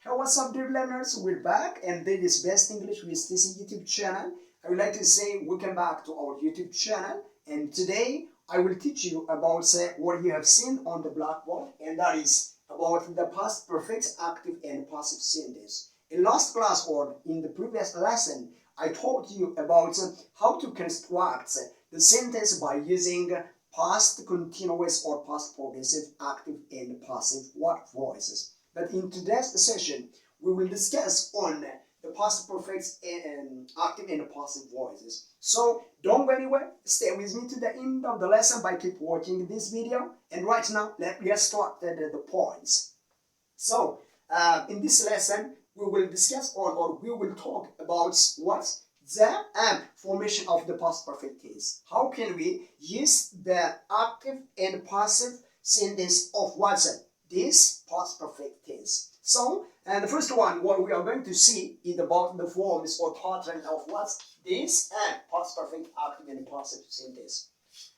Hey, what's up, dear learners? We're back, and this is Best English with TC YouTube channel. I would like to say welcome back to our YouTube channel, and today I will teach you about what you have seen on the blackboard, and that is about the past perfect, active, and passive sentence. In last class or in the previous lesson, I taught you about how to construct the sentence by using past continuous or past progressive, active, and passive voices. But in today's session, we will discuss on the past perfect and active and passive voices. So don't go anywhere. Stay with me to the end of the lesson by keep watching this video. And right now, let's start the points. So in this lesson, we will discuss on, or we will talk about what the formation of the past perfect is. How can we use the active and passive sentence of what's this past perfect tense? So, and the first one, what we are going to see is about the forms or pattern of what's this and past perfect, active, and passive sentence.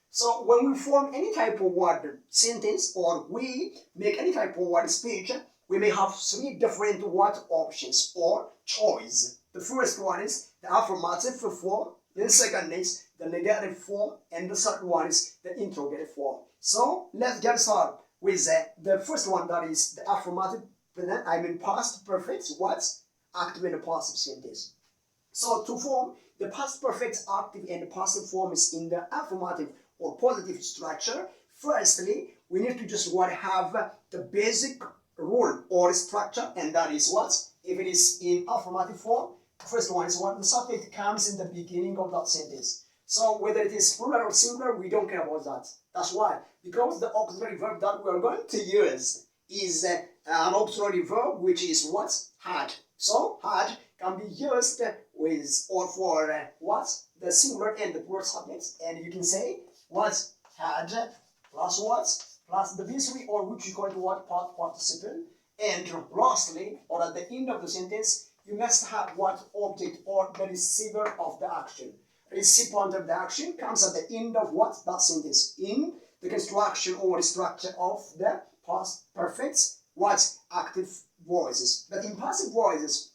So, when we form any type of word sentence or we make any type of word speech, we may have three different word options or choice. The first one is the affirmative form, then second is the negative form, and the third one is the interrogative form. So, let's get started with the first one, that is the affirmative, past perfect, what's active and passive sentence. So to form the past perfect, active, and passive forms in the affirmative or positive structure, firstly, we need to just have the basic rule or structure, and that is what? If it is in affirmative form, the first one is what? The subject comes in the beginning of that sentence. So whether it is plural or singular, we don't care about that. That's why. Because the auxiliary verb that we are going to use is an auxiliary verb which is what? Had. So had can be used with or for what? The singular and the plural subjects. And you can say what? Had plus what? Plus the V3, or which you call it what? Past participle. And lastly, or at the end of the sentence, you must have what? Object or the receiver of the action. Recipient of the action comes at the end of what? That sentence. In the construction or structure of the past perfect, what? Active voices. But in passive voices,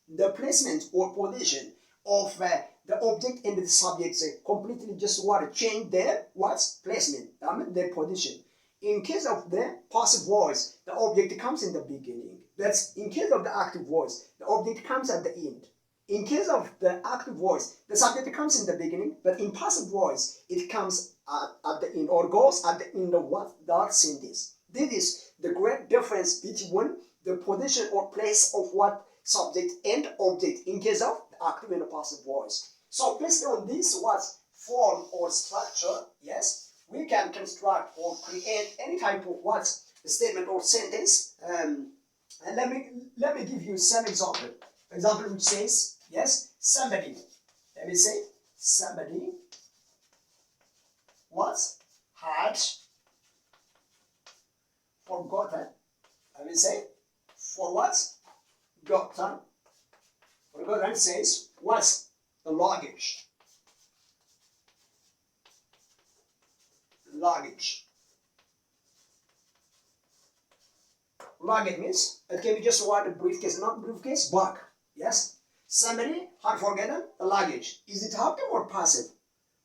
the placement or position of the object and the subject completely just what? Change their what? Placement, their position. In case of the passive voice, the object comes in the beginning. That's in case of the active voice, the object comes at the end. In case of the active voice, the subject comes in the beginning, but in passive voice, it comes at the end, or goes at the end of what? That sentence. This is the great difference between the position or place of what? Subject and object in case of the active and the passive voice. So based on this what? Form or structure, yes, we can construct or create any type of what? Statement or sentence. And let me give you some example. Example which says, yes, somebody. Let me say, somebody had forgotten. Let me say, for what? Gotten. Forgotten says, was the luggage. Luggage. Luggage means it can be just what? A briefcase, not briefcase, bag. Yes? Somebody had forgotten the luggage. Is it active or passive?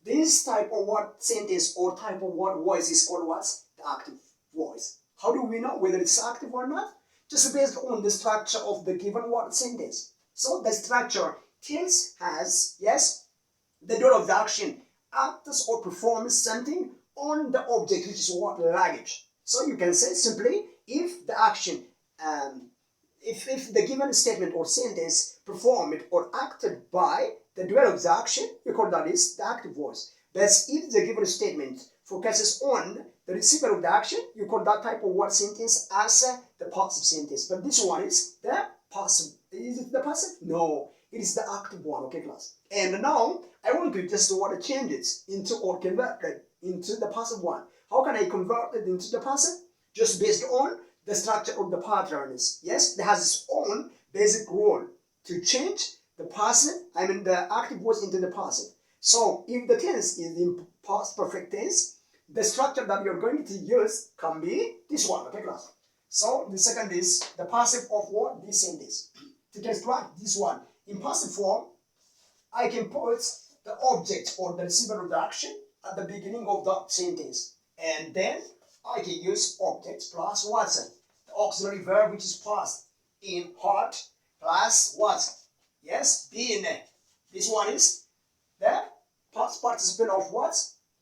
This type of word sentence or type of word voice is called what? The active voice. How do we know whether it's active or not? Just based on the structure of the given word sentence. So the structure tells us, yes, the doer of the action acts or performs something on the object, which is what? Luggage. So you can say simply, if the action if the given statement or sentence performed or acted by the doer of the action, we call that is the active voice. But if the given statement focuses on the receiver of the action, you call that type of word sentence as the passive sentence. But this one is the passive. Is it the passive? No, it is the active one. Okay, class. And now I want to just want to change it into or convert it into the passive one. How can I convert it into the passive? Just based on the structure of the patterns. Yes, it has its own basic rule to change the passive, the active voice into the passive. So if the tense is in past perfect tense, the structure that you're going to use can be this one, okay class? So the second is the passive of what? this sentence. To construct this one in passive form, I can put the object or the receiver of the action at the beginning of the sentence. And then I can use object plus what? The auxiliary verb which is past in heart plus what? Yes, been. This one is the past participle of what?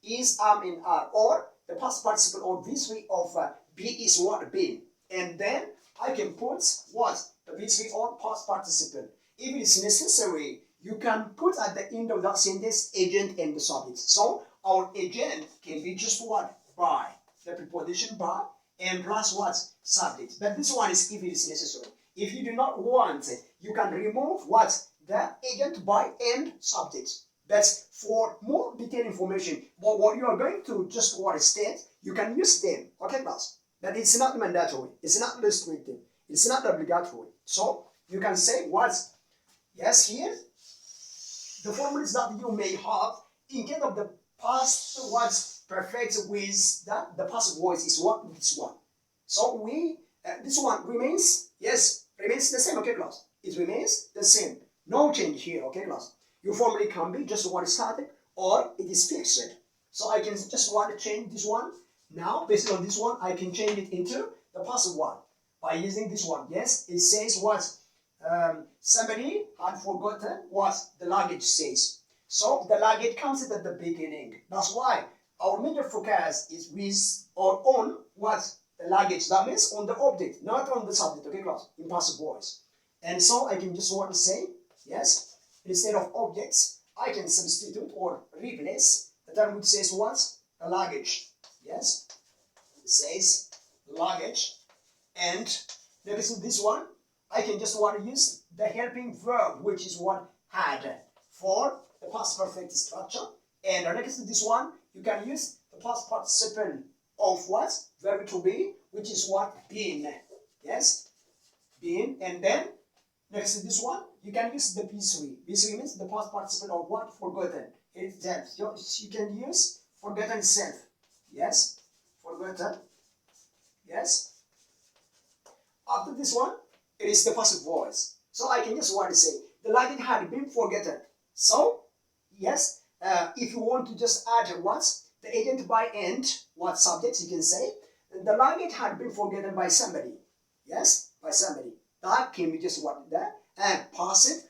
Is, am, and are. Or the past participle of V3 of be is what? Been. And then I can put what? The V3 on past participle. If it is necessary, you can put at the end of that sentence agent and the subject. So our agent can be just what? By. The preposition by and plus what? Subject. But this one is if it is necessary. If you do not want it, you can remove what? The agent by and subject. That's for more detailed information. But what you are going to just what state, you can use them. Okay, class? But it's not mandatory. It's not restrictive. It's not obligatory. So you can say what? Yes, here. The formulas that you may have in case of the past what perfect with that the past voice is what? This one. So we this one remains, yes, remains the same. Okay, class? It remains the same. No change here. Okay, class? Your formula can be just what is static or it is fixed. So I can just want to change this one. Now, based on this one, I can change it into the passive one by using this one. Yes, it says what? Somebody had forgotten what the luggage says. So the luggage comes at the beginning. That's why our major focus is with or on what? The luggage. That means on the object, not on the subject. Okay, class? In passive voice. And so I can just want to say, yes, instead of objects, I can substitute or replace the term which says what? A luggage. Yes, it says luggage. And next to this one, I can just want to use the helping verb, which is what? Had, for the past perfect structure. And next to this one, you can use the past participle of what? Verb to be, which is what? Been. Yes, been. And then next to this one, you can use the B3. B3 means the past participle of what? Forgotten. Itself. You can use forgotten self. Yes, forgotten. Yes. After this one, it is the passive voice. So I can just want to say the luggage had been forgotten. So yes, if you want to just add what? The agent by and what subject you can say the luggage had been forgotten by somebody. Yes, by somebody. That can be just what? The passive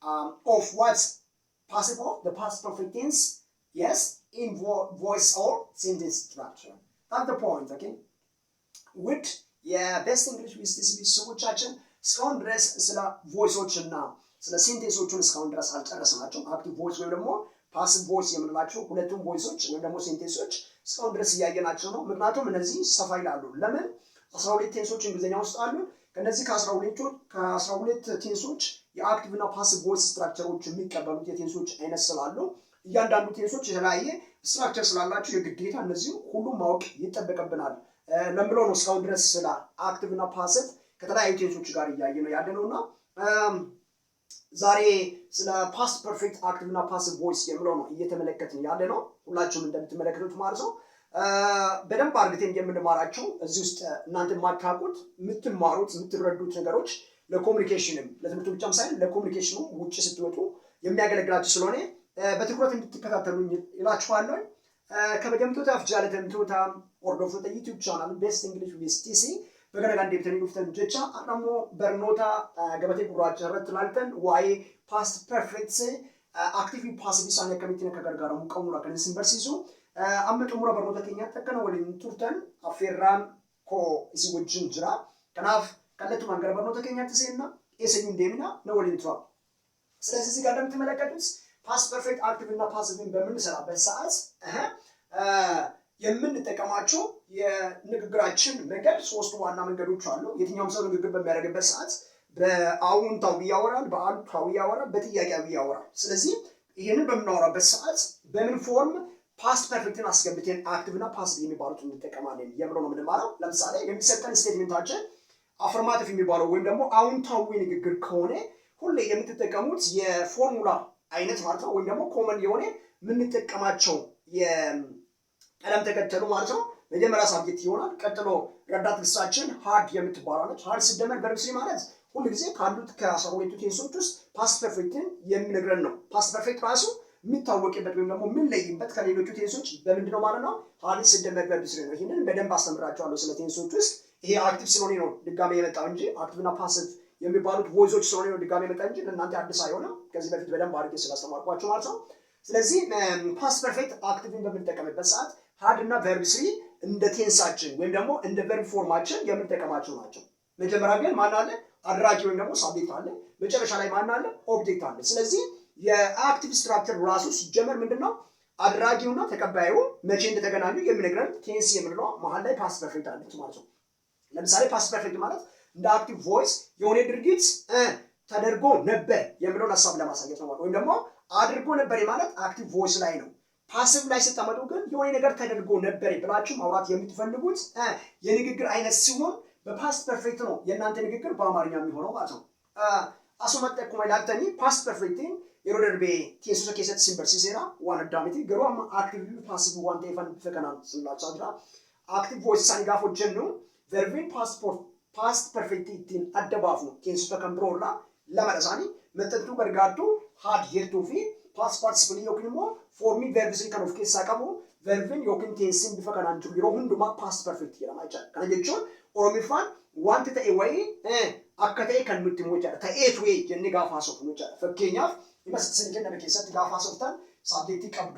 of what's passive of the past perfect tense. Yes, in voice or sentence structure. That's the point, okay? With የቤስት እንግሊሽ ዊዝ ቲሲ ቤተሰቦቻችን እስካሁን ድረስ ስለ ቮይሶች እና ስለ ሴንቴንሶቹን እስካሁን ድረስ አልጨረስናቸውም። አክቲቭ ቮይስ ወይም ደግሞ ፓሲቭ ቮይስ የምንላቸው ሁለቱም ቮይሶች ወይም ደግሞ ሴንቴንሶች እስካሁን ድረስ እያየናቸው ነው። ምክንያቱም እነዚህ ሰፋ ይላሉ። ለምን 12 ቴንሶች እንግሊዝኛ ውስጥ አሉ። ከነዚህ ከ12 ቴንሶች የአክቲቭ እና ፓሲቭ ቮይስ ስትራክቸሮች የሚቀበሉት የቴንሶች አይነት ስላሉ እያንዳንዱ ቴንሶች የተለያየ ስትራክቸር ስላላቸው የግዴታ እነዚህ ሁሉ ማወቅ ይጠበቅብናል። ለምብሎ ነው እስካሁን ድረስ ስለ አክቲቭ እና ፓሲቭ ከተለያዩ ቴንሶች ጋር እያየነው ያለነውና ዛሬ ስለ ፓስት ፐርፌክት አክቲቭ እና ፓሲቭ ቮይስ የምለው ነው እየተመለከትን ያለነው። ሁላችሁም እንደምትመለከቱት ማለት ነው። በደንብ አርግተን የምንማራቸው እዚህ ውስጥ እናንተ ማታውቁት የምትማሩት የምትረዱት ነገሮች ለኮሙኒኬሽንም ለትምህርቱ ብቻም ሳይሆን ለኮሙኒኬሽኑ ውጪ ስትወጡ የሚያገለግላችሁ ስለሆነ በትኩረት እንድትከታተሉኝ ይላችኋለሁ። ከበደምቶታ ፍጃለተምቶታ ኦርዶፎታ ዩቲዩብ ቻናል ቤስት እንግሊሽ ዊዝ ቲሲ በገነጋ እንደምትነኝ ፍተን ጀቻ አራሞ በርኖታ ገበቴ ጉራቻ ረትላልተን ዋይ ፓስት ፐርፌክት አክቲቭ ፓሲቭ ሳነ ከሚቲነ ከገርጋራ ሙቀሙራ ከነስን በርሲሱ አመጡ ሙራ በርኖታ ከኛ ተከነ ወሊን ቱርተን አፌራን ኮ ኢስወጅን ጅራ ከናፍ ከለቱ ማንገር በርኖታ ከኛ ተሰና ኤሰኝ እንደምና ነው ወሊን ቱራ ስለዚህ እዚህ ጋር እንደምትመለከቱት ፓስት ፐርፌክት አክቲቭ እና ፓሲቭን በምንሰራበት ሰዓት የምንጠቀማቸው የንግግራችን መንገድ ሶስት ዋና መንገዶች አሉ። የትኛውም ሰው ንግግር በሚያደርግበት ሰዓት በአዎንታዊ ያወራል፣ በአሉታዊ ያወራል፣ በጥያቄያዊ ያወራል። ስለዚህ ይሄንን በምናወራበት ሰዓት በምን ፎርም ፓስት ፐርፌክትን አስገብተን አክቲቭ እና ፓሲቭ የሚባሉትን እንጠቀማለን የምለው ነው የምንማረው። ለምሳሌ የሚሰጠን ስቴትመንታችን አፈርማቲቭ የሚባለው ወይም ደግሞ አዎንታዊ ንግግር ከሆነ ሁሌ የምትጠቀሙት የፎርሙላ አይነት ማለት ነው። ወይም ደግሞ ኮመን የሆነ የምንጠቀማቸው የቀለም ተከተሉ ማለት ነው። መጀመሪያ ሳብጀክት ይሆናል። ቀጥሎ ረዳት ግሳችን ሃድ የምትባላለች ሃድ ሲደመር ቨርብ ስሪ ማለት ሁሉ ጊዜ ካሉት ከ12ቱ ቴንሶች ውስጥ ፓስት ፐርፌክትን የሚነግረን ነው። ፓስት ፐርፌክት ራሱ የሚታወቅበት ወይም ደግሞ የምንለይበት ከሌሎቹ ቴንሶች በምንድን ነው ማለት ነው? ሀዲስ ሲደመር ቨርብ ስሪ ነው። ይህንን በደንብ አስተምራቸዋለሁ ስለ ቴንሶች ውስጥ። ይሄ አክቲቭ ስለሆነ ነው ድጋሜ የመጣው እንጂ አክቲቭ እና ፓሲቭ የሚባሉት ቮይሶች ስለሆነ ነው ድጋሜ የመጣ እንጂ ለእናንተ አዲስ አይሆንም። ከዚህ በፊት በደንብ አድርጌ ስላስተማርኳቸው ማለት ነው። ስለዚህ ፓስት ፐርፌክት አክቲቭን በምንጠቀምበት ሰዓት ሀድ እና ቨርብ ስሪ እንደ ቴንሳችን ወይም ደግሞ እንደ ቨርብ ፎርማችን የምንጠቀማቸው ናቸው። መጀመሪያ ግን ማን አለ? አድራጊ ወይም ደግሞ ሳብጀክት አለ። መጨረሻ ላይ ማን አለ? ኦብጀክት አለ። ስለዚህ የአክቲቭ ስትራክቸር ራሱ ሲጀመር ምንድነው? አድራጊውና ተቀባዩ መቼ እንደተገናኙ የሚነግረን ቴንስ የምንለው መሀል ላይ ፓስት ፐርፌክት አለች ማለት ነው። ለምሳሌ ፓስት ፐርፌክት ማለት እንደ አክቲቭ ቮይስ የሆነ ድርጊት ተደርጎ ነበር የሚለውን ሀሳብ ለማሳየት ነው። ወይም ደግሞ አድርጎ ነበር ማለት አክቲቭ ቮይስ ላይ ነው። ፓሲቭ ላይ ስታመጡ ግን የሆነ ነገር ተደርጎ ነበር ብላችሁ ማውራት የምትፈልጉት የንግግር አይነት ሲሆን በፓስት ፐርፌክት ነው የእናንተ ንግግር በአማርኛ የሚሆነው ማለት ነው። አሱመጠቁመ ላልተኒ ፓስት ፐርፌክትን የሮደርቤ ቴንሶ ኬሰት ሲምበርሲሴራ ዋን ዳሚቲ ገሩ አክቲቭ ፓሲቭ ዋን ቴፈን ፈከናን ስላቻድራ አክቲቭ ቮይስ ሳንጋፎ ጀኑ ቨርቢን ፓስት ፐርፌክትን አደባፉ ቴንሶ ተከምብሮላ ለማለሳኒ መጠጡ በርጋዱ ሃድ የርቱፊ ፓስት ፓርቲሲፕል ዮኪንሞ ፎርሚ ቨርብ ስሪ ከን ኦፍ ኬሳ ቀቡ ቨርቢን ዮኪን ቴንስን ቢፈከናን ጅሩ የሮ ሁንዱማ ፓስት ፐርፌክት የለማይቻል ከነጀቹን ኦሮሚፋን ዋንት ተኤ ወይ አከተኤ ከንኑት ሞቻ ተኤት ወይ ጀኒ ጋፋሶፍ ሞቻ ፈኬኛፍ ይመስል ጀነነ ኬሰት ጋፋሶፍታን ሳብጀክቲ ቀብዱ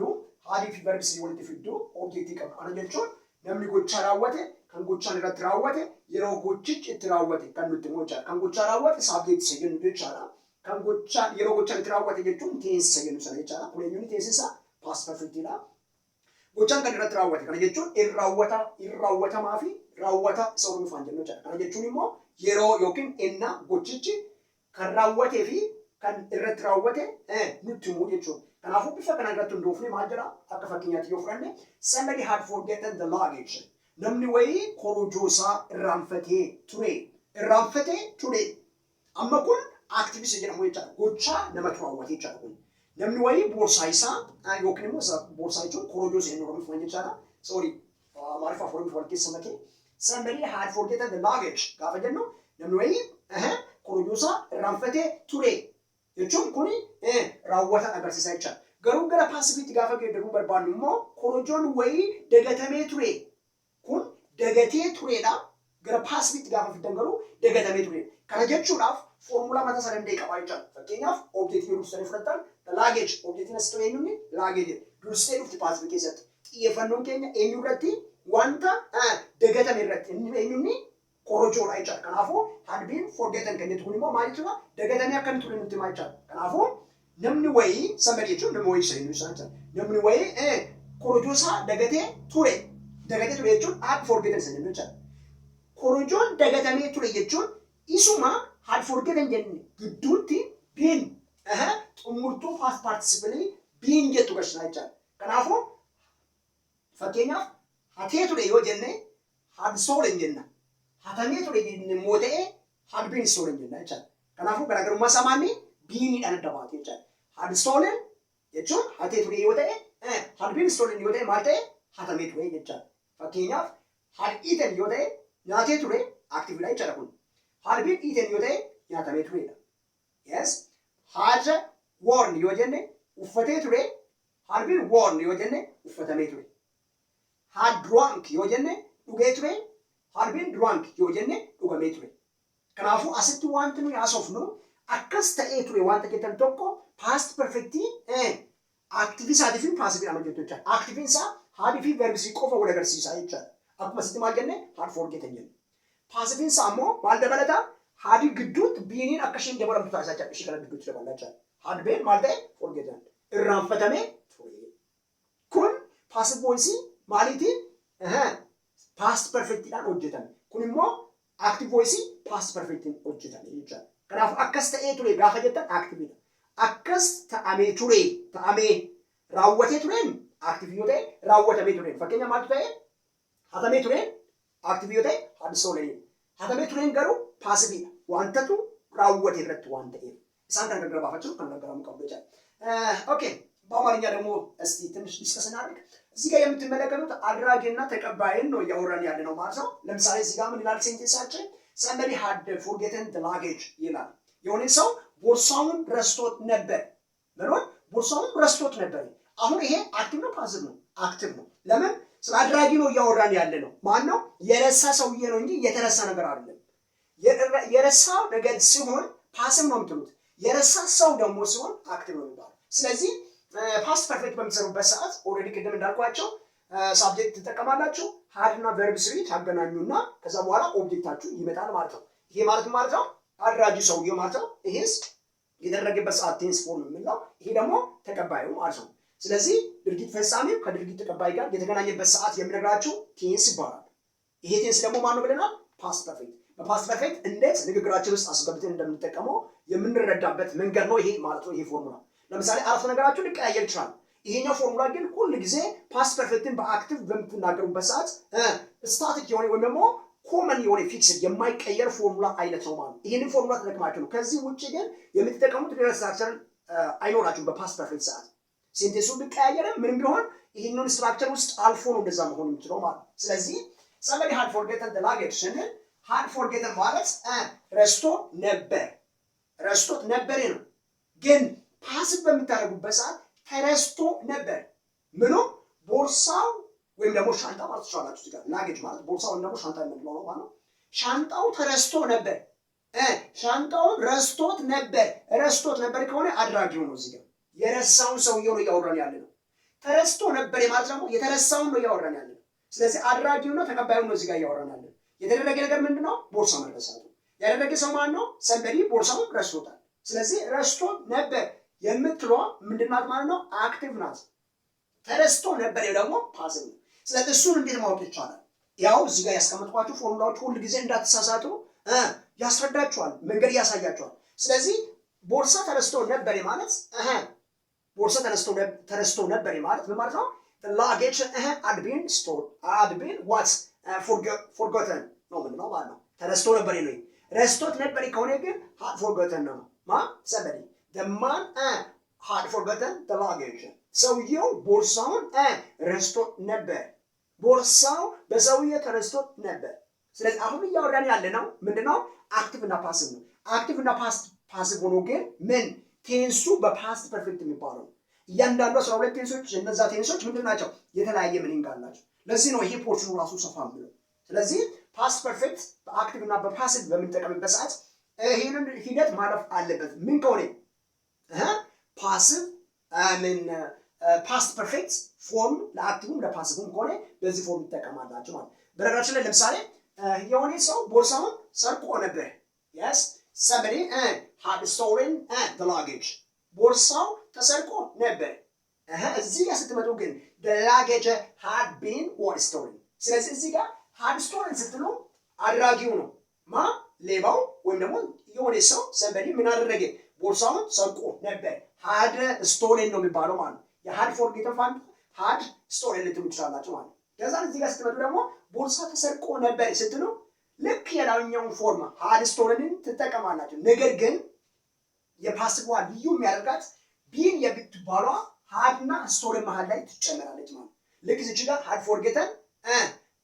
ሃዲፍ ቨርብ ስሪ ወልቲ ፊዱ ኦብጀክቲ ቀብዱ ከነጀቹን ነምኒ ጎቻ ራወቴ ከንጎቻ ንረት ራወቴ የሮ ጎችች ትራወቴ ከንኑት ሞቻ ከንጎቻ ራወቴ ሳብጀክት ሰየን ብቻላ ከንጎቻ የሮ ጎቻ ትራወቴ ጀቹን ቴንስ ሰየን ሰለቻላ ሁለኙኒ ቴንስሳ ፓስት ፐርፌክት ይላ ጎቻን ከንረት ራወቴ ከነጀቹን ኢራወታ ማፊ ራወታ ሰው ምፋን ጀኖቻ ከነጀቹን ሞ የሮ ዮኪን እና ጎችች ከራወቴ ፊ kan irratti raawwate nutti himu jechuudha. Kanaafuu bifa kana irratti hundoofne maal jedha akka fakkeenyaatti yoo fudhanne somebody had forgotten the luggage. Namni wayii korojoo isaa irraanfatee ture. Amma kun aktiivisa jedhamu jechaadha. Gochaa namatti raawwate jechaadha kun. Namni wayii boorsaa isaa yookiin immoo boorsaa jechuun korojoo isaa inni oromiifan jechaadha. Sorry maaliif oromiif wal keessa makee. Somebody had forgotten the luggage. Gaafa jennu namni wayii korojoo isaa irraanfatee ture. jechuun kuni raawwata agarsiisaa jecha garuu gara paasifiitti gaafa geeddaruu barbaannu immoo korojoon wayii dagatamee ture kun dagatee turedha gara paasifiitti gaafa fiddan garuu dagatamee ture kana jechuudhaaf foormulaa mataa isaa danda'e qabaa jecha fakkeenyaaf oobjeektii dursanii fudhattan laageej oobjeektiin as ta'e eenyuun laageej dursee dhufti paasifii keessatti xiyyeeffannoon keenya eenyu irratti wanta dagatame irratti inni eenyuun korojoodha jechaadha. Kanaafuu had been forgotten kan jettu kun immoo maal jechuudha? Dagatamee akka inni ture nutti himaa jechaadha. Kanaafuu namni wayii somebody jechuun namni wayii isa isaa jechaadha. Namni wayii korojoo isaa dagatee ture. Dagatee ture jechuun had forgotten isa jennu jechaadha. Korojoon dagatamee ture jechuun isuma had forgotten jenne gidduutti been xumurtuu past participle been jettu gashinaa jechaadha. Kanaafuu fakkeenyaaf hatee ture yoo jenne had stolen jenna. hatamee ture immoo ta'e had been stolen jenna jechaadha. Kanaafuu garaagarummaa samaanii biiniidhaan adda baate jechaadha. Had stolen jechuun hatee ture yoo ta'e had been stolen yoo ta'e maal ta'e hatamee ture jechaadha. Fakkeenyaaf had eaten yoo ta'e nyaatee ture aktiividha jechaadha kun. Had been eaten yoo ta'e nyaatamee turedha. Yes. Had worn yoo jenne uffatee ture. Had been worn yoo jenne uffatamee ture. Had drunk yoo jenne dhugee ture. Had been drunk yoo jenne dhugamee ture. Kanaafuu asitti wanti nuyi haasofnu akkas ta'ee ture wanta jettan tokko past perfectii aktiivii isaatii fi paasifiidhaan hojjetu jechaadha. Aktiiviin isaa haadii fi verbisii qofa wal agarsiisaa jechaadha. Akkuma asitti maal jenne had forgotten jenne. Paasifiin isaa immoo maal dabalata? Haadii gidduutti biiniin akka isheen dabalamtu taasisaa jechaadha. Ishee kana gidduutti dabalaa jechaadha. Had been maal ta'e forgotten. Irraanfatamee ture. Kun paasiv voice maaliitiin? Past perfectidhaan hojjetame. Kun immoo active voice past perfectiin hojjetame jechuudha. Kanaaf akkas ta'ee ture gaafa jettan activeidha. Akkas ta'amee ture, ta'amee raawwatee tureen active yoo ta'e raawwatamee tureen. Fakkeenya maaltu ta'e? Hatamee tureen active yoo ta'e had stolen. Hatamee tureen garuu passiveidha. Wantatu raawwate irratti waan ta'eef. Isaan kan gargaafachuuf kan gargaaramu qabu jechuudha. Okay. በአማርኛ ደግሞ እስቲ ትንሽ ዲስከስ እናድርግ። እዚህ ጋር የምትመለከቱት አድራጊና ተቀባይን ነው እያወራን ያለ ነው ማለት ነው። ለምሳሌ እዚህ ጋር ምን ይላል ሴንቴንሳችን? somebody had forgotten the luggage ይላል። የሆነ ሰው ቦርሳውን ረስቶት ነበር። ምኑን? ቦርሳውን ረስቶት ነበር። አሁን ይሄ አክቲቭ ነው ፓሲቭ ነው? አክቲቭ ነው። ለምን? ስለ አድራጊ ነው እያወራን ያለ ነው። ማን ነው? የረሳ ሰውዬ ነው እንጂ የተረሳ ነገር አይደለም። የረሳው ነገር ሲሆን ፓሲቭ ነው የምትሉት። የረሳ ሰው ደግሞ ሲሆን አክቲቭ ነው የሚባለው። ስለዚህ ፓስት ፐርፌክት በሚሰሩበት ሰዓት ኦልሬዲ ቅድም እንዳልኳቸው ሳብጀክት ትጠቀማላችሁ። had እና verb 3 ታገናኙና ከዛ በኋላ ኦብጀክታችሁ ይመጣል ማለት ነው። ይሄ ማለት ነው አድራጊ ሰውዬው ማለት ነው። ይሄስ የተደረገበት ሰዓት ቴንስ ፎርም የምንለው፣ ይሄ ደግሞ ተቀባዩ ማለት ነው። ስለዚህ ድርጊት ፈጻሚው ከድርጊት ተቀባይ ጋር የተገናኘበት ሰዓት የምነግራችሁ ቴንስ ይባላል። ይሄ ቴንስ ደግሞ ማን ነው ብለናል? ፓስት ፐርፌክት። በፓስት ፐርፌክት እንዴት ንግግራችን ውስጥ አስገብተን እንደምንጠቀመው የምንረዳበት መንገድ ነው ይሄ ማለት ነው። ይሄ ፎርሙላ ለምሳሌ አረፍተ ነገራችሁ ሊቀያየር ይችላል። ይሄኛው ፎርሙላ ግን ሁሉ ጊዜ ፓስት ፐርፌክትን በአክቲቭ በምትናገሩበት ሰዓት ስታቲክ የሆነ ወይም ደግሞ ኮመን የሆነ ፊክስድ የማይቀየር ፎርሙላ አይነት ነው ማለት ነው። ይሄንን ፎርሙላ ተጠቅማችሁ ነው። ከዚህ ውጪ ግን የምትጠቀሙት ሌላ ስትራክቸር አይኖራችሁም። በፓስት ፐርፌክት ሰዓት ሴንቴንሱ ቢቀያየርም ምንም ቢሆን ይሄንን ስትራክቸር ውስጥ አልፎ ነው እንደዛ መሆን የሚችለው ማለት ነው። ስለዚህ somebody had forgotten the luggage ስንል had forgotten ማለት ረስቶ ነበር፣ ረስቶት ነበር ነው። ግን ፓሲቭ በምታደርጉበት ሰዓት ተረስቶ ነበር። ምኑ? ቦርሳው ወይም ደግሞ ሻንጣ ማለት ትችላላችሁ። እዚህ ጋር ላጌጅ ማለት ቦርሳው ወይም ደግሞ ሻንጣ የምንለው ነው ማለት ነው። ሻንጣው ተረስቶ ነበር። ሻንጣውን ረስቶት ነበር። ረስቶት ነበር ከሆነ አድራጊው ነው። እዚህ ጋር የረሳውን ሰውየው ነው እያወራን ያለ ነው። ተረስቶ ነበር ማለት ደግሞ የተረሳውን ነው እያወራን ያለ ነው። ስለዚህ አድራጊው ነው ተቀባዩ ነው እዚህ ጋር እያወራን ያለ ነው። የተደረገ ነገር ምንድነው? ቦርሳ መረሳቱ። ያደረገ ሰው ማን ነው? ሰንበዲ ቦርሳውን ረስቶታል። ስለዚህ ረስቶት ነበር የምትሏ ምንድናት ማለት ነው? አክቲቭ ናት። ተረስቶ ነበር ደግሞ ፓሲቭ ነው። ስለዚህ እሱን እንዴት ማወቅ ይቻላል? ያው እዚህ ጋር ያስቀመጥኳችሁ ፎርሙላዎች ሁሉ ጊዜ እንዳትሳሳቱ ያስረዳችኋል፣ መንገድ ያሳያችኋል። ስለዚህ ቦርሳ ተረስቶ ነበር ማለት ቦርሳ ተረስቶ ነበር ማለት ምን ማለት ነው? the luggage had been stored, had been what forgotten ነው ምንድነው ማለት ነው። ተረስቶ ነበር ነው። ረስቶት ነበር ከሆነ ግን had forgotten ነው። somebody the man had forgotten the luggage ሰውየው ቦርሳውን ረስቶት ነበር። ቦርሳው በሰውየው ተረስቶት ነበር። ስለዚህ አሁን እያወራን ያለ ነው ምንድነው? አክቲቭ እና ፓሲቭ ነው። አክቲቭ እና ፓሲቭ ሆኖ ግን ምን ቴንሱ በፓስት ፐርፌክት የሚባለው እያንዳንዱ 12 ቴንሶች እነዛ ቴንሶች ምንድን ናቸው? የተለያየ ሚኒንግ አላቸው። ለዚህ ነው ይሄ ፖርሽኑ ራሱ ሰፋ ብሎ። ስለዚህ ፓስት ፐርፌክት በአክቲቭ እና በፓሲቭ በምንጠቀምበት ሰዓት ይሄንን ሂደት ማለፍ አለበት። ምን ከሆነ ፓሲቭ ፓስት ፐርፌክት ፎርም ለአክቲቭም ለፓሲቭም ከሆነ በዚህ ፎርም ይጠቀማላችሁ ማለት። በነገራችን ላይ ለምሳሌ የሆነ ሰው ቦርሳውን ሰርቆ ነበር። yes somebody had stolen the luggage ቦርሳው ተሰርቆ ነበር። እዚህ ጋር ስትመጡ ግን the luggage had been stolen። ስለዚህ እዚህ ጋር had stolen ስትሉ አድራጊው ነው ሌባው ወይም ደግሞ የሆነ ሰው somebody ምን አደረገ? ቦርሳውን ሰርቆ ነበር። had stolen ነው የሚባለው ማለት ነው። የሃድ ፎርጌተን ፋንድ had stolen ልትሉ ትችላላችሁ ማለት ነው። ከዛ እዚህ ጋር ስትመጡ ደግሞ ቦርሳ ተሰርቆ ነበር ስትሉ ልክ የላኛውን ፎርም had stolen ትጠቀማላችሁ። ነገር ግን የፓሲቭ ልዩ የሚያደርጋት ቢን የምትባሏ had እና stolen መሃል ላይ ትጨመራለች ማለት። ልክ እዚህ ጋር had forgotten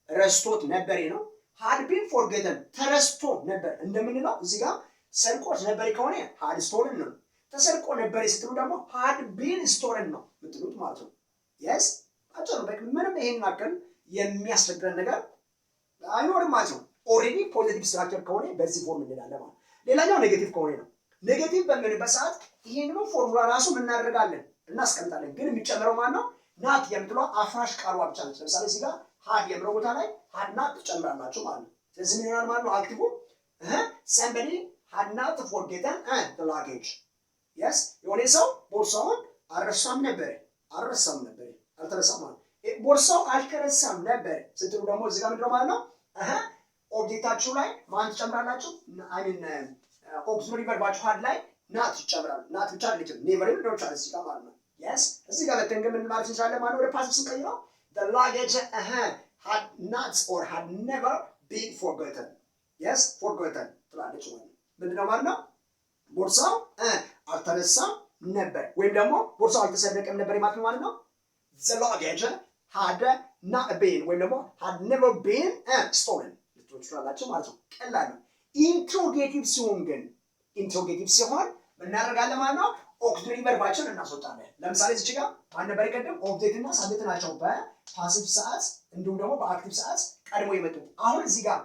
ረስቶት ነበር ነው። had been forgotten ተረስቶ ነበር እንደምንለው እዚህ ጋር ሰርቆት ነበር ከሆነ had stolen ነው። ተሰርቆ ነበር ስትሉ ደግሞ had been stolen ነው የምትሉት ማለት ነው። yes አጭሩ ምንም ይሄን አከል የሚያስቸግረን ነገር አይኖርም ማለት ነው። ኦሬዲ ፖዚቲቭ ስትራክቸር ከሆነ በዚህ ፎርም እንላለን ማለት። ሌላኛው ኔጌቲቭ ከሆነ ነው። ኔጌቲቭ በምንበት ሰዓት ይሄንን ፎርሙላ ራሱ ምን እናደርጋለን? እናስቀምጣለን። ግን የሚጨምረው ማለት ነው ናት የምትለው አፍራሽ ቃሏ ብቻ ነች። ለምሳሌ እዚህ ጋር had የምለው ቦታ ላይ had not ትጨምራላችሁ ማለት ነው። ስለዚህ ምን ይሆናል ማለት ነው? አክቲቭ somebody had not forgotten the luggage yes የሆነ ሰው ቦርሳውን አልረሳም ነበር። አልተረሳም ማለት ቦርሳው አልተረሳም ነበር ስትሉ ደግሞ እዚህ ጋር ምንድነው ማለት ነው? ኦብጀክታችሁ ላይ ማን ትጨምራላችሁ? አይ ሚን ኦክሲለሪ ቨርባችሁ had ላይ ናት ይጨምራል። ናት ብቻ አይደለም ኔቨርም ነው ቻንስ እዚህ ጋር ማለት ነው። yes እዚህ ጋር ለተንገም ምን ማለት እንችላለን ማለት ነው? ወደ ፓሲቭ ስንቀይረው the luggage had not or had never been forgotten yes forgotten ትላለች ማለት ነው። ምንድነው ማለት ነው? ቦርሳው አልተረሳም ነበር ወይም ደግሞ ቦርሳው አልተሰረቀም ነበር ማለት ነው። the luggage had not been ወይም ደግሞ had never been stolen ልትወስዱላችሁ ማለት ነው። ቀላል ነው። ኢንትሮጌቲቭ ሲሆን ግን ኢንትሮጌቲቭ ሲሆን ምን እናደርጋለን ማለት ነው? ኦክሲለሪ ቨርባቸውን እናስወጣለን። ለምሳሌ እዚህ ጋር ማን ነበር የቀደም? ኦብጀክት እና ሳብጀክት ናቸው በፓሲቭ ሰዓት እንዲሁም ደግሞ በአክቲቭ ሰዓት ቀድሞ የመጡ። አሁን እዚህ ጋር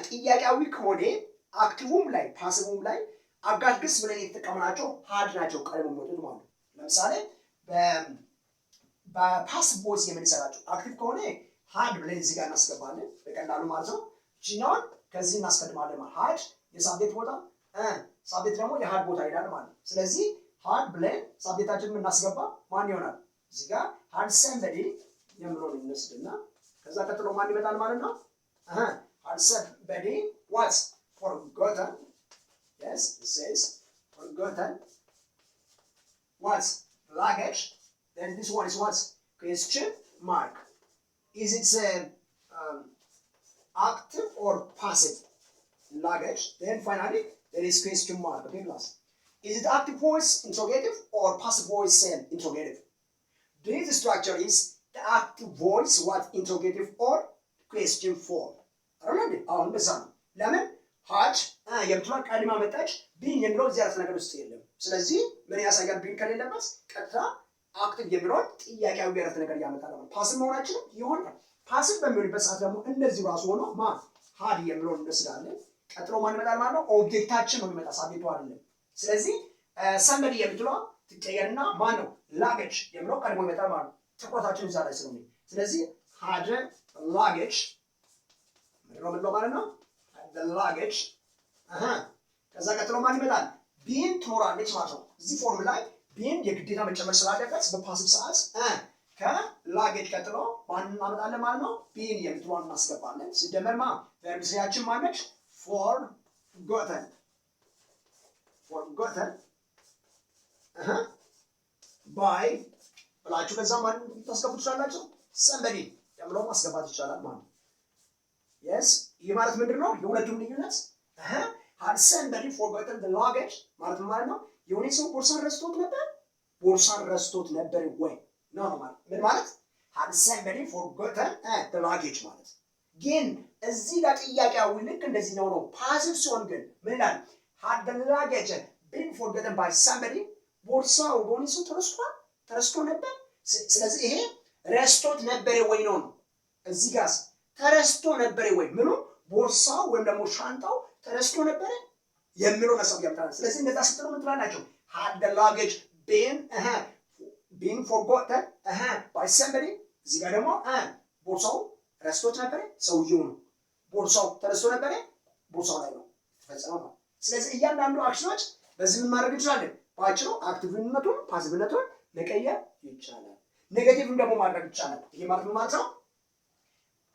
ጥያቄያዊ ከሆነ አክቲቭም ላይ ፓሲቭም ላይ አጋዥ ግስ ብለን የተጠቀምናቸው ሃድ ናቸው ቀድሞ የሚወጡት ማለት ነው። ለምሳሌ በፓሲቭ ቮይስ የምንሰራቸው አክቲቭ ከሆነ ሃድ ብለን እዚህ ጋር እናስገባለን በቀላሉ ማለት ነው። እቺኛውን ከዚህ እናስቀድማለን ማለት ሃድ የሳብጀክት ቦታ ሳብጀክት ደግሞ የሃድ ቦታ ይላል ማለት ነው። ስለዚህ ሃድ ብለን ሳብጀክታችንን የምናስገባ ማን ይሆናል? እዚህ ጋር ሃድ ሰምበዲ የምለውን እንወስድና ከዛ ቀጥሎ ማን ይመጣል ማለት ነው? ሃድ ሰምበዲ what forgotten. Yes, it says forgotten what luggage. Then this one is what? Question mark. Is it active or passive luggage? Then finally there is question mark. Okay, class. Is it active voice interrogative or passive voice interrogative? This structure is the active voice what interrogative or question form. Already, አሁን በዛ ነው። ለምን ሃድ የምትሏን ቀድማ መጣች ቢን የሚለው እዚህ አረፍተ ነገር ውስጥ የለም። ስለዚህ ምን ያሳያል? ቢን ከሌለበት ቀጥታ አክቲቭ የሚለውን ጥያቄያዊ አረፍተ ነገር ያመጣል ማለት። ፓሲቭ መሆናችንም ይሆናል። ፓሲቭ በሚሆንበት ሰዓት ደግሞ እንደዚህ ራሱ ሆኖ ሃድ የሚለውን እንወስዳለን። ቀጥሎ ማን ይመጣል ማለት ነው? ኦብጀክታችን ነው የሚመጣ ሳብጀክቱ አይደለም። ስለዚህ ሰምበዲ የምትሏ ትቀየርና ማን ነው? ላጌጅ የሚለው ቀድሞ ይመጣል ማለት ነው። ትኩረታችን እዛ ላይ ስለሆነ ስለዚህ ሃድ ላጌጅ ምንድነው ማለት ነው? the luggage ከዛ ቀጥሎ ማን ይመጣል? ቢን ትኖራለች ማለት ነው። እዚህ ፎርም ላይ ቢን የግዴታ መጨመር ስላለበት በፓሲቭ ሰዓት ከላጌጅ ቀጥሎ ማን እናመጣለን ማለት ነው? ቢን የምትለዋን እናስገባለን። ሲደመርማ ቨርብ ስሪያችን ማነች? forgotten by ብላችሁ ከዛ ማን ታስገቡ ትችላላችሁ? somebody የምለው ማስገባት ይቻላል ማለት ነው። yes ይህ ማለት ምንድነው? የሁለቱም ልዩነት had somebody forgotten the luggage ማለት ነው የሆነ ሰው ቦርሳን ረስቶት ነበር ወይ ነው ማለት ምን ማለት had somebody forgotten the luggage ማለት ግን እዚህ ጋር ጥያቄያዊ ልክ እንደዚህ ነው። ፓሲቭ ሲሆን ግን ምን ይላል? had the luggage been forgotten by somebody ቦርሳው በሆነ ሰው ተረስቶ ነበር። ስለዚህ ይሄ ረስቶት ነበር ወይ ነው። እዚህ ጋር ተረስቶ ነበር ወይ ምኑ ቦርሳው ወይም ደግሞ ሻንጣው ተረስቶ ነበር የሚለው ሐሳብ ያመጣል። ስለዚህ እንደዛ ስትሉ ምን ትላላችሁ? had the luggage been forgotten by somebody እዚህ ጋር ደግሞ ቦርሳው ረስቶት ነበር ሰውየው ነው። ቦርሳው ተረስቶ ነበር ቦርሳው ላይ ነው ተፈጸመው። ስለዚህ እያንዳንዱ አክሽኖች በዚህ ምን ማድረግ እንችላለን? ባጭሩ አክቲቭነቱን ፓሲቭነቱን መቀየር ይቻላል። ኔጌቲቭም ደግሞ ማድረግ ይቻላል። ይሄ ማለት ምን ማለት ነው?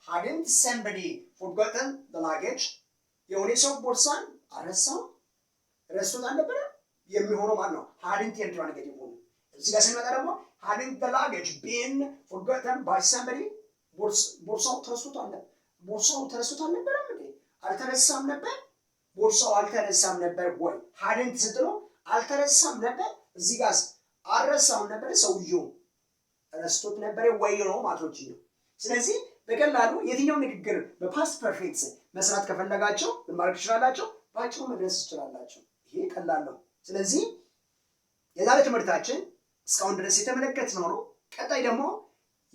hadn't somebody forgotten the luggage የሆነ ሰው ቦርሳን ረስቶት አልነበረ የሚሆነው ማለት ነው። hadn't የምትለው ኔጌቲቭ ሆኖ እዚህ ጋር ስንመጣ ደግሞ hadn't the luggage been forgotten by somebody ቦርሳው ተረስቶት አልነበረ እንዴ? አልተረሳም ነበር። ቦርሳው አልተረሳም ነበር ወይ? hadn't ስትለው አልተረሳም ነበር። እዚህ ጋር አልረሳም ነበር ሰውየው ረስቶት ነበር ወይ ነው ማለት ነው። ስለዚህ በቀላሉ የትኛው ንግግር በፓስት ፐርፌክት መስራት ከፈለጋችሁ ምን ማድረግ ትችላላችሁ? ባጭሩ መድረስ ትችላላችሁ። ይሄ ቀላል ነው። ስለዚህ የዛሬ ትምህርታችን እስካሁን ድረስ የተመለከትነው ነው። ቀጣይ ደግሞ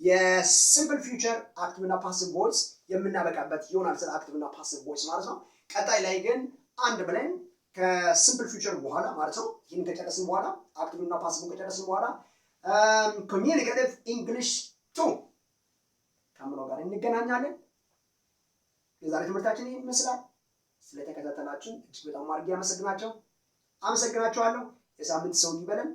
የሲምፕል ፊውቸር አክቲቭ እና ፓሲቭ ቮይስ የምናበቃበት ይሆናል። ስለ አክቲቭ እና ፓሲቭ ቮይስ ማለት ነው። ቀጣይ ላይ ግን አንድ ብለን ከሲምፕል ፊውቸር በኋላ ማለት ነው ይህን ከጨረስን በኋላ አክቲቭ እና ፓሲቭ ከጨረስን በኋላ ኮሚኒኬቲቭ ኢንግሊሽ 2 ከምለው ጋር እንገናኛለን። የዛሬ ትምህርታችን ይሄን ይመስላል። ስለተከታተላችሁ እጅግ በጣም አድርጌ አመሰግናችኋለሁ። የሳምንት ሰው ይበለን።